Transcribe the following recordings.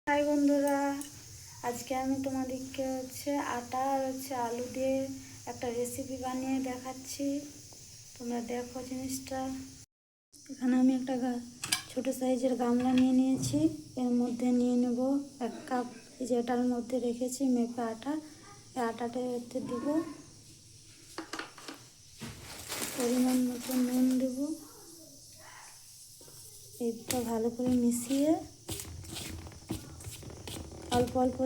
High বন্ধুরা, আজকে আমি তোমাদেরকে আটা আর আলু দিয়ে একটা রেসিপি বানিয়ে দেখাচ্ছি। তোমরা দেখো জিনিসটা। এখানে আমি একটা ছোট সাইজের গামলা নিয়ে নিয়েছি। এর মধ্যে নিয়ে নেব 1 কাপ, যেটার মধ্যে রেখেছি মেপে আটা। এই আটাটা এতে দিব, পরিমাণ মতো নুন দেব। এটা ভালো করে মিশিয়ে অল্প অল্প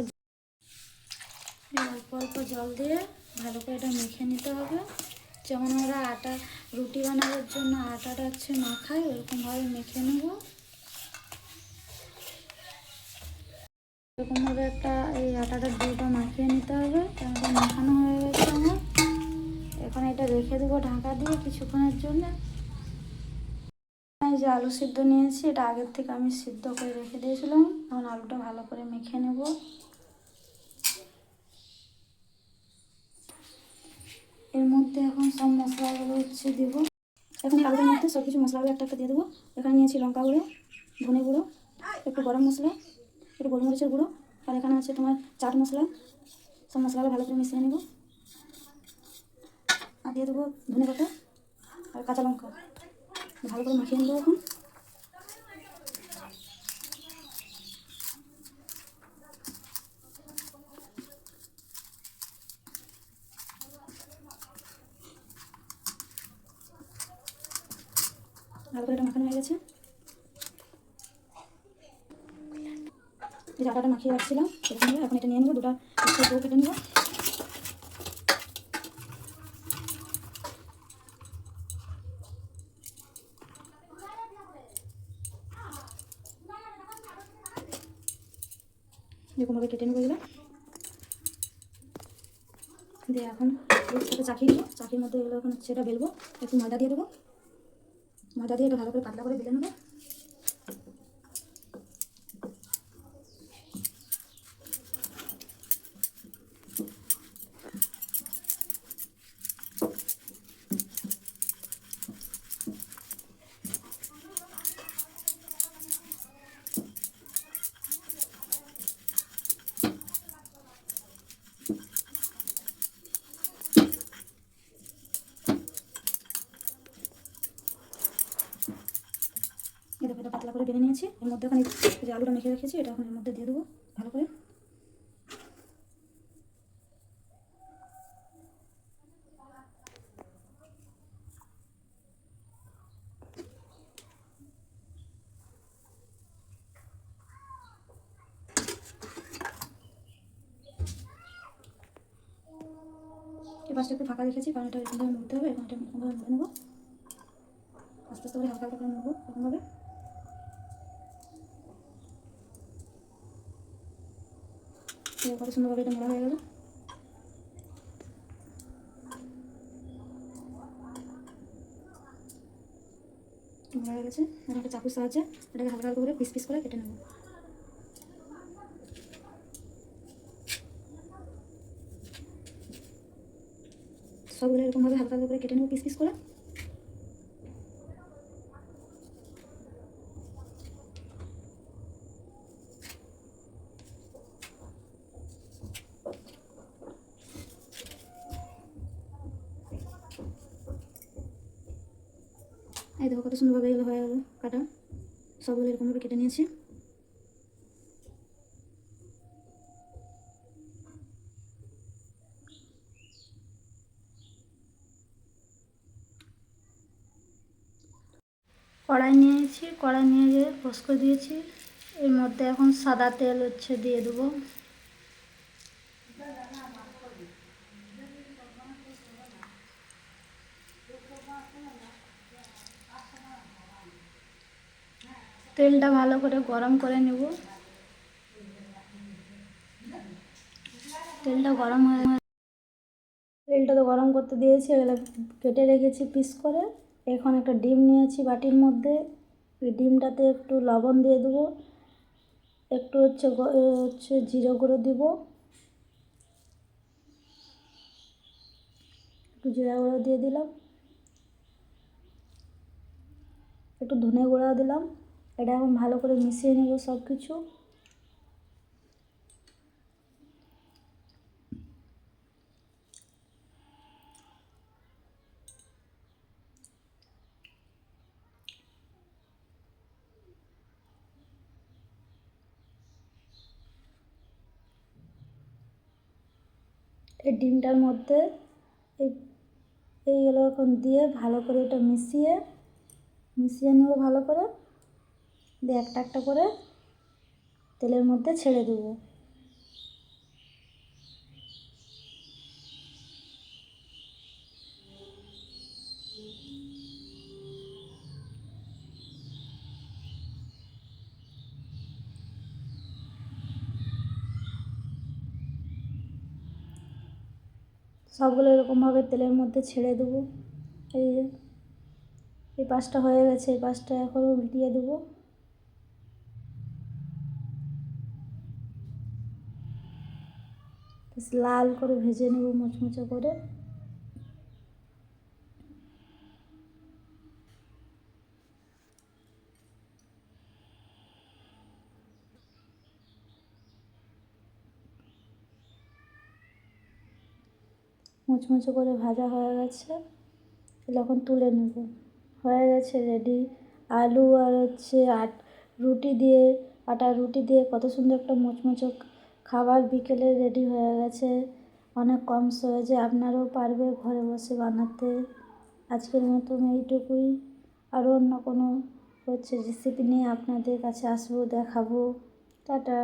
জল দিয়ে ভালো করে এটা মেখে নিতে হবে। যেমন আমরা রুটি বানানোর জন্য আটাটা মাখাই, ওরকমভাবে মেখে নেব। এরকমভাবে এই আটাটা দুটো মাখিয়ে নিতে হবে। এটা মাখানো হয়ে গেছে আমার। এখন এটা রেখে দেবো ঢাকা দিয়ে কিছুক্ষণের জন্য। এই যে আলু সিদ্ধ নিয়েছি, এটা আগের থেকে আমি সিদ্ধ করে রেখে দিয়েছিলাম। এখন আলুটা ভালো করে মেখে নেব। এর মধ্যে এখন সব মশলাগুলো দেবো। এখন আলুর মধ্যে সব কিছু মশলাগুলো একটা একটা দিয়ে দেবো। এখানে নিয়েছি লঙ্কা গুঁড়ো, ধনে গুঁড়ো, একটু গরম মশলা, একটু গোলমরিচের গুঁড়ো, আর এখানে আছে তোমার চাট মশলা। সব মশলাগুলো ভালো করে মিশিয়ে নেব। আর দিয়ে দেবো ধনে পাতা আর কাঁচা লঙ্কা। ভালো করে মাখিয়ে নেবো। এখন ভালো করে এটা মাখানো হয়ে গেছে। এই যে আটাটা মাখিয়ে রাখছিলাম, এখন এটা নিয়ে নেবো। দুটো কেটে নেবো। এরকমভাবে কেটে নেবো এগুলো দিয়ে এখন সাথে চাকিয়ে দেবো। চাকির মধ্যে এগুলো এখন সেটা বেলবো। একটু ময়দা দিয়ে দেবো। ময়দা দিয়ে এটা ভালো করে পাতলা করে বেলে নেবো। দেখো এটা পাতলা করে বেলে নিয়েছি। এর মধ্যে ওখানে যে আলুটা মেখে রেখেছি, এটা এখন এর মধ্যে দিয়ে দেবো ভালো করে। এই পাশটা একটু ফাঁকা রেখেছি, কারণ এটা এরকমভাবে মুড়তে হবে। এখন এটা এরকমভাবে মুড়ে নেবো। আস্তে আস্তে করে হালকা হালকা করে নেবো এরকমভাবে। কত সুন্দরভাবে এটা মোড়া হয়ে গেল। মোড়া হয়ে গেছে। এখন একটা চাকুর সাহায্যে এটাকে হালকা হালকা করে পিস পিস করে কেটে নেবো। সবগুলো এরকমভাবে হালকা হালকা করে কেটে নেবো পিস পিস করে। এই দেখো কত সুন্দরভাবে এগুলো হয়ে গেল কাটা। সবগুলো এরকমভাবে কেটে নিয়েছি। কড়াই নিয়েছি, কড়াই নিয়ে গিয়ে বসকে দিয়েছি। এর মধ্যে এখন সাদা তেল দিয়ে দেবো। তেলটা ভালো করে গরম করে নেব। তেলটা গরম হয়ে তেলটা তো গরম করতে দিয়েছি। এগুলো কেটে রেখেছি পিস করে। এখন একটা ডিম নিয়েছি বাটির মধ্যে। এই ডিমটাতে একটু লবণ দিয়ে দেবো, একটু জিরে গুঁড়ো দিব, একটু জিরা গুঁড়ো দিয়ে দিলাম, একটু ধনে গুঁড়ো দিলাম। এটা এখন ভালো করে মিশিয়ে নেব সব কিছু। এই ডিমটার মধ্যে এই এইগুলো এখন দিয়ে ভালো করে এটা মিশিয়ে নেব ভালো করে, দিয়ে একটা একটা করে তেলের মধ্যে ছেড়ে দেবো। সবগুলো এরকমভাবে তেলের মধ্যে ছেড়ে দেবো। এই যে এই পাশটা হয়ে গেছে, এই পাশটা এখন উল্টিয়ে দেবো। লাল করে ভেজে নেব মুচমুচে করে। মুচমুচে করে ভাজা হয়ে গেছে, এখন তুলে নেব। হয়ে গেছে রেডি। আলু আর রুটি দিয়ে, আটা রুটি দিয়ে কত সুন্দর একটা মুচমুচে খাবার বিকেলে রেডি হয়ে গেছে। অনেক কম সহজে আপনারাও পারবে ঘরে বসে বানাতে। আজকের মতন এইটুকুই। আরও অন্য কোনো রেসিপি নিয়ে আপনাদের কাছে আসবো, দেখাবো। টাটা।